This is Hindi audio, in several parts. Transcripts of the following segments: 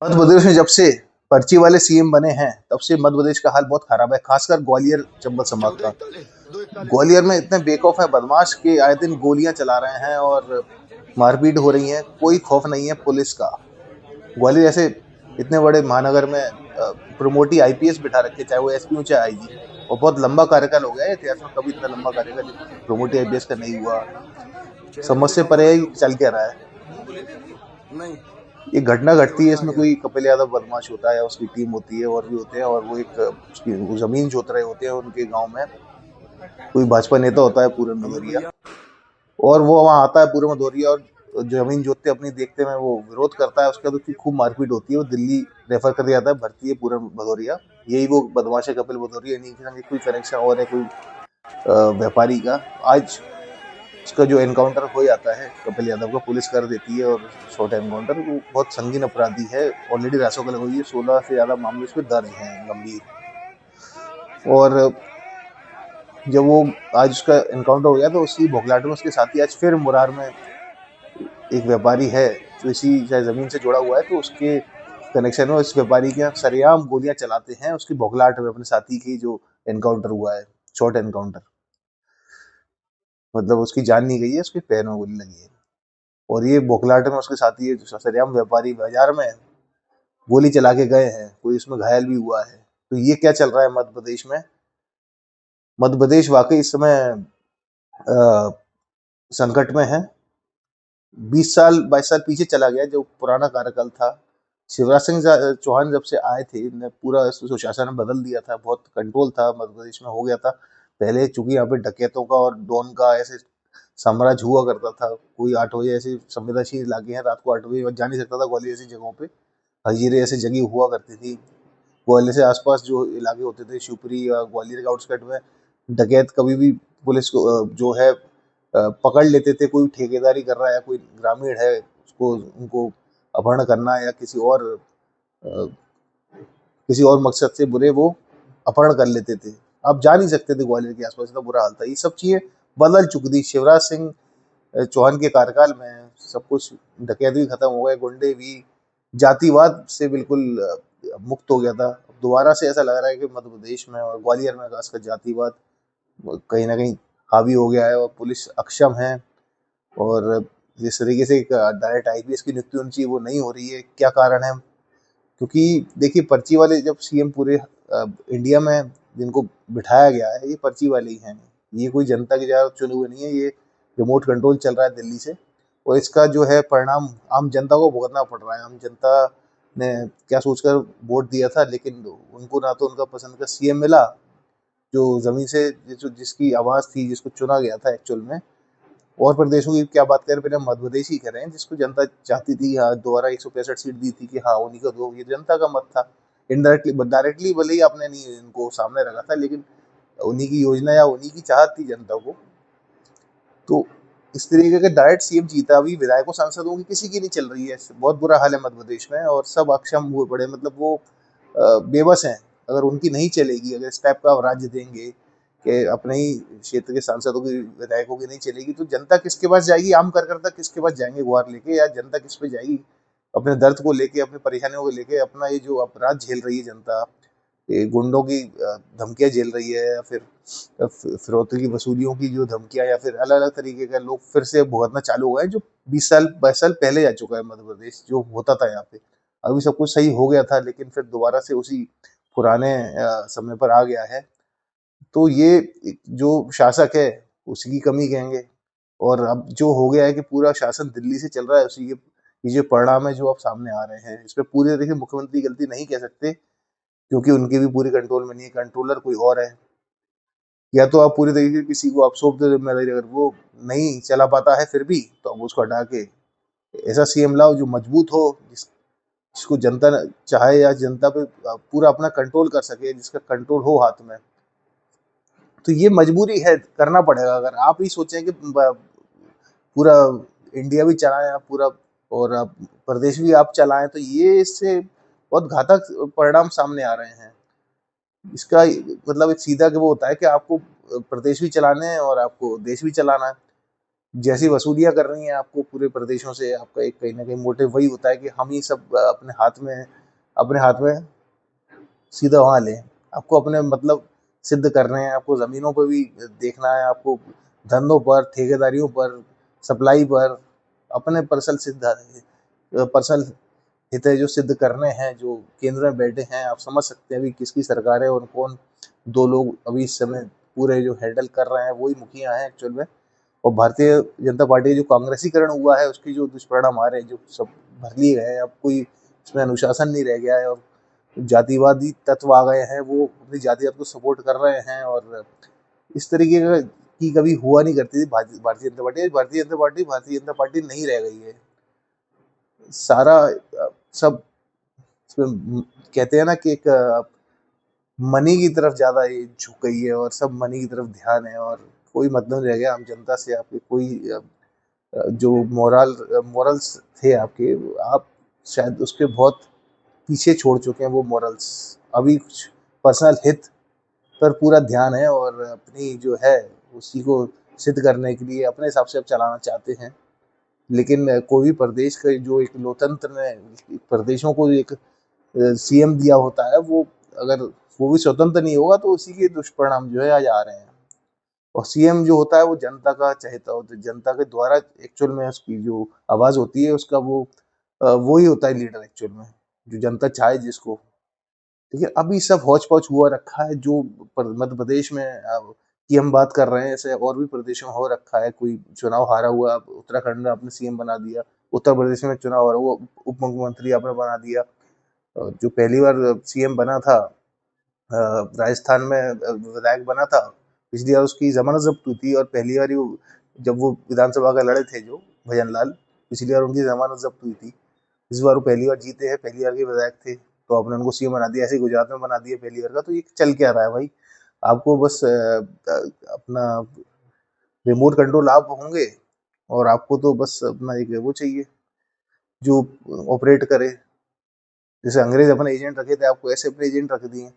मध्य प्रदेश में जब से पर्ची वाले सीएम बने हैं तब से मध्य प्रदेश का हाल बहुत खराब है, खासकर ग्वालियर चंबल संभाग का। ग्वालियर में इतने बेखौफ है बदमाश के आए दिन गोलियां चला रहे हैं और मारपीट हो रही है। कोई खौफ नहीं है पुलिस का। ग्वालियर जैसे इतने बड़े महानगर में प्रमोटी आईपीएस बिठा रखे, चाहे वो एसपी हो चाहे आईजी। और बहुत लंबा कार्यकाल हो गया है, इतिहास में कभी इतना लंबा कार्यकाल प्रमोटी आईपीएस का नहीं हुआ। समझ से परे है कि चल क्या रहा है। ये घटना घटती है, इसमें कोई कपिल यादव बदमाश होता है, उसकी टीम होती है और भी होते हैं, और वो एक उसकी वो जमीन जोत रहे होते हैं उनके गांव में। कोई भाजपा नेता होता है पूरन भदौरिया, और वो वहां आता है पूरन भदौरिया और जो जमीन जोतते अपनी देखते में वो विरोध करता है। उसके बाद उसकी खूब मारपीट होती है, वो दिल्ली रेफर कर दिया जाता है, भर्ती है पूरन भदौरिया। यही वो बदमाश है कपिल भदौरिया, इन्हीं के संग कोई कनेक्शन और है कोई व्यापारी का। आज उसका जो एनकाउंटर हो जाता है कपिल यादव का, पुलिस कर देती है और शॉर्ट एनकाउंटर। वो बहुत संगीन अपराधी है, ऑलरेडी रासो कल हुई है, 16 से ज्यादा मामले उस पर दर्ज हैं गंभीर। और जब वो आज उसका एनकाउंटर हो गया तो उसी भोगलाट में उसके साथी आज फिर मुरार में एक व्यापारी है जो इसी शायद जमीन से जुड़ा हुआ है, तो उसके कनेक्शन में इस व्यापारी के यहाँ सरेआम गोलियां चलाते हैं उसकी भोगलाट में, अपने साथी की जो एनकाउंटर हुआ है, शॉर्ट एनकाउंटर। मतलब उसकी जान नहीं गई है, उसके पैर में गोली लगी है। और ये बौखलाहट में उसके साथी जो सरेआम व्यापारी बाजार में गोली चला के गए हैं, कोई उसमें घायल भी हुआ है। तो ये क्या चल रहा है मध्य प्रदेश में। मध्य प्रदेश वाकई इस समय अ, संकट में है। 20 साल 22 साल पीछे चला गया जो पुराना कार्यकाल था। शिवराज सिंह चौहान जब से आए थे, इन्हें पूरा सुशासन बदल दिया था, बहुत कंट्रोल था मध्य प्रदेश में, हो गया था। पहले चूंकि यहाँ पे डकैतों का और डॉन का ऐसे साम्राज्य हुआ करता था। कोई 8 बजे ऐसे संवेदनशील इलाके हैं, रात को 8 बजे जा नहीं सकता था ग्वालियर जैसी जगहों पे। हजीरे ऐसी जगह हुआ करती थी। ग्वालियर से आसपास जो इलाके होते थे, शिवपुरी या ग्वालियर के आउटस्कर्ट में, डकैत कभी भी पुलिस को जो है पकड़ लेते थे। कोई ठेकेदारी कर रहा है या कोई ग्रामीण है, उसको उनको अपहरण करना है या किसी और मकसद से बुरे वो अपहरण कर लेते थे। आप जा नहीं सकते थे ग्वालियर के आसपास, इतना बुरा हाल था। ये सब चीजें बदल चुकी थी शिवराज सिंह चौहान के कार्यकाल में। सब कुछ, डकैत भी खत्म हो गए, गुंडे भी, जातिवाद से बिल्कुल मुक्त हो गया था। दोबारा से ऐसा लग रहा है कि मध्य प्रदेश में और ग्वालियर में खासकर जातिवाद कहीं ना कहीं हावी हो गया है और पुलिस अक्षम है। और जिस तरीके से डायरेक्ट आईपीएस की नियुक्ति होनी चाहिए वो नहीं हो रही है, क्या कारण है। क्योंकि देखिए, पर्ची वाले जब सीएम पूरे इंडिया में जिनको बिठाया गया है, ये पर्ची वाले ही हैं। ये कोई जनता के द्वारा चुने हुए नहीं है, ये रिमोट कंट्रोल चल रहा है दिल्ली से। और इसका जो है परिणाम आम जनता को भुगतना पड़ रहा है। आम जनता ने क्या सोचकर वोट दिया था, लेकिन उनको ना तो उनका पसंद का सीएम मिला जो जमीन से जिसकी आवाज थी, जिसको चुना गया था एक्चुअल में। और प्रदेशों की क्या बात करें, पहले मध्य प्रदेश ही करें जिसको जनता चाहती थी, हाँ दोबारा 165 सीट दी थी कि हाँ उन्हीं को दो, ये जनता का मत था। इनडायरेक्टली डायरेक्टली भले ही आपने नहीं इनको सामने रखा था, लेकिन उन्हीं की योजना या उन्हीं की चाहत थी जनता को। तो इस तरीके का डायरेक्ट सीएम जीता। अभी विधायकों सांसदों की किसी की नहीं चल रही है। बहुत बुरा हाल है मध्य प्रदेश में, और सब अक्षम हुए पड़े, मतलब वो बेबस हैं। अगर उनकी नहीं चलेगी, अगर इस टाइप का आप राज्य देंगे कि अपने ही क्षेत्र के सांसदों की, विधायकों की नहीं चलेगी, तो जनता किसके पास जाएगी, आम कार्यकर्ता किसके पास जाएंगे गुहार लेके, या जनता किस पे जाएगी अपने दर्द को लेके, अपनी परेशानियों को लेके। अपना ये जो अपराध झेल रही है जनता, ये गुंडों की धमकियां झेल रही है, या फिर फिरौती की वसूलियों की जो धमकियां, या फिर अलग अलग तरीके का लोग फिर से भुगतना चालू हुआ है, जो 20 साल 22 साल पहले जा चुका है मध्य प्रदेश जो होता था यहाँ पे। अभी सब कुछ सही हो गया था, लेकिन फिर दोबारा से उसी पुराने समय पर आ गया है। तो ये जो शासक है उसकी कमी कहेंगे। और अब जो हो गया है कि पूरा शासन दिल्ली से चल रहा है, उसी के ये जो परिणाम है जो अब सामने आ रहे हैं, इसमें पूरी देखिए मुख्यमंत्री की गलती नहीं कह सकते, क्योंकि उनके भी पूरे कंट्रोल में नहीं है, कंट्रोलर कोई और है। या तो आप पूरी तरीके से किसी को आप सौंप दो जिम्मेदारी, अगर वो नहीं चला पाता है फिर भी, तो आप उसको हटा के ऐसा सीएम लाओ जो मजबूत हो, जिसको जनता चाहे या जनता पे पूरा अपना कंट्रोल कर सके, जिसका कंट्रोल हो हाथ में। तो ये मजबूरी है, करना पड़ेगा। अगर आप ही सोचें कि पूरा इंडिया भी चलाएं आप पूरा, और आप प्रदेश भी आप चलाएं, तो ये इससे बहुत घातक परिणाम सामने आ रहे हैं। इसका मतलब एक सीधा कि वो होता है कि आपको प्रदेश भी चलाने हैं और आपको देश भी चलाना है। जैसी वसूलियाँ कर रही हैं आपको पूरे प्रदेशों से, आपका एक कहीं न कहीं मोटिव वही होता है कि हम ही सब अपने हाथ में सीधा वहाँ लें। आपको अपने मतलब सिद्ध करने हैं, आपको ज़मीनों पे भी देखना है, आपको धंधों पर, ठेकेदारियों पर, सप्लाई पर, अपने पर्सनल हित है जो सिद्ध करने हैं, जो केंद्र में बैठे हैं। आप समझ सकते हैं अभी किसकी सरकार है और कौन 2 लोग अभी इस समय पूरे जो हैंडल कर रहे हैं, वही मुखिया हैं एक्चुअल में। और भारतीय जनता पार्टी जो कांग्रेसीकरण हुआ है, उसकी जो दुष्परिणाम आ रहे हैं, जो सब भर लिए गए हैं, अब कोई इसमें अनुशासन नहीं रह गया है और जातिवादी तत्व आ गए हैं, वो अपनी जातिवाद को सपोर्ट कर रहे हैं। और इस तरीके का की कभी हुआ नहीं करती थी भारतीय जनता पार्टी। भारतीय जनता पार्टी नहीं रह गई है। सारा सब इसमें कहते हैं ना कि एक मनी की तरफ ज़्यादा ये झुक गई है और सब मनी की तरफ ध्यान है और कोई मतलब नहीं रह गया आम जनता से। आपके कोई जो मॉरल्स थे आपके, आप शायद उसके बहुत पीछे छोड़ चुके हैं वो मॉरल्स। अभी कुछ पर्सनल हित पर पूरा ध्यान है और अपनी जो है उसी को सिद्ध करने के लिए अपने हिसाब से अब चलाना चाहते हैं। लेकिन कोई भी प्रदेश का जो एक लोकतंत्र में प्रदेशों को एक सीएम दिया होता है, वो अगर वो भी स्वतंत्र नहीं होगा तो उसी के दुष्परिणाम जो है आज आ रहे हैं। और सीएम जो होता है वो जनता का चहेता होता है, जनता के द्वारा एक्चुअल में उसकी जो आवाज होती है उसका वो ही होता है लीडर एक्चुअल में, जो जनता चाहे जिसको। ठीक है, अभी सब हौच पौच हुआ रखा है जो मध्य प्रदेश में की हम बात कर रहे हैं, ऐसे और भी प्रदेशों में हो रखा है। कोई चुनाव हारा हुआ, उत्तराखंड में आपने सीएम बना दिया, उत्तर प्रदेश में चुनाव हारा हुआ, उप मुख्यमंत्री आपने बना दिया। जो पहली बार सीएम बना था, राजस्थान में विधायक बना था, पिछली बार उसकी जमानत जब्त हुई थी। और पहली बार जब वो विधानसभा का लड़े थे जो भजन लाल, पिछली बार उनकी जमानत जब्त हुई थी। इस बार वो पहली बार जीते हैं, पहली बार के विधायक थे, तो आपने उनको सीएम बना दिया। ऐसे ही गुजरात में बना दिया पहली बार का। तो ये चल क्या रहा है भाई? आपको बस अपना रिमोट कंट्रोल आप होंगे और आपको तो बस अपना एक वो चाहिए जो ऑपरेट करे। जैसे अंग्रेज अपने एजेंट रखे थे, आपको ऐसे अपने एजेंट रख दिए।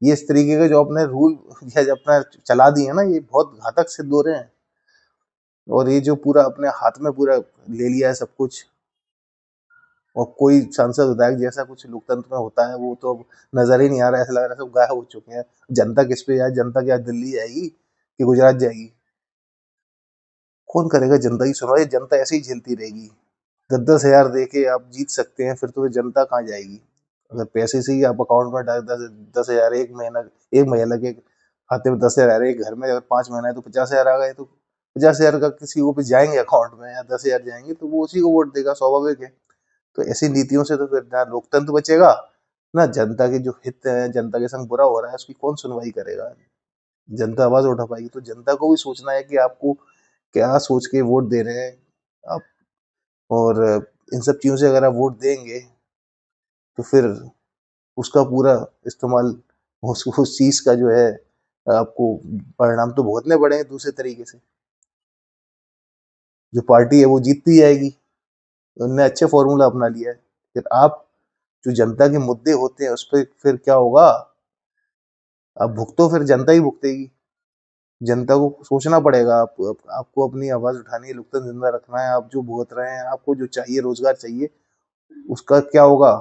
ये इस तरीके के जो अपने रूल या जो अपना चला दिए हैं ना, ये बहुत घातक सिद्ध हो रहे हैं। और ये जो पूरा अपने हाथ में पूरा ले लिया है सब कुछ, और कोई सांसद विधायक जैसा कुछ लोकतंत्र में होता है वो तो अब नजर ही नहीं आ रहा है। ऐसा लग रहा है सब गायब हो चुके हैं। जनता किस पे जाए? जनता क्या दिल्ली जाएगी कि गुजरात जाएगी? कौन करेगा जनता की सुनवाई? जनता ऐसे ही झेलती रहेगी। 10-10 हजार दे के आप जीत सकते हैं, फिर तो जनता कहाँ जाएगी? अगर पैसे से ही आप अकाउंट में डाल 10-10 हजार एक महीना के खाते में 10 हजार, एक घर में अगर 5 महीना है तो 50 हजार आ गए, तो 50 हजार का किसी को भी जाएंगे अकाउंट में या 10 हजार जाएंगे तो वो उसी को वोट देगा, स्वाभाविक है। तो ऐसी नीतियों से तो फिर ना लोकतंत्र बचेगा, ना जनता के जो हित है, जनता के संग बुरा हो रहा है उसकी कौन सुनवाई करेगा? जनता आवाज उठा पाएगी? तो जनता को भी सोचना है कि आपको क्या सोच के वोट दे रहे हैं आप। और इन सब चीजों से अगर आप वोट देंगे तो फिर उसका पूरा इस्तेमाल उस चीज का जो है आपको परिणाम तो भुगतने पड़ेंगे दूसरे तरीके से। जो पार्टी है वो जीतती जाएगी। उनने अच्छे फॉर्मूला अपना लिया है। फिर आप जो जनता के मुद्दे होते हैं उस पर फिर क्या होगा? अब भुगतो, फिर जनता ही भुगतेगी। जनता को सोचना पड़ेगा। आपको अपनी आवाज उठानी है, लोकतंत्र जिंदा रखना है। आप जो भुगत रहे हैं, आपको जो चाहिए रोजगार चाहिए, उसका क्या होगा?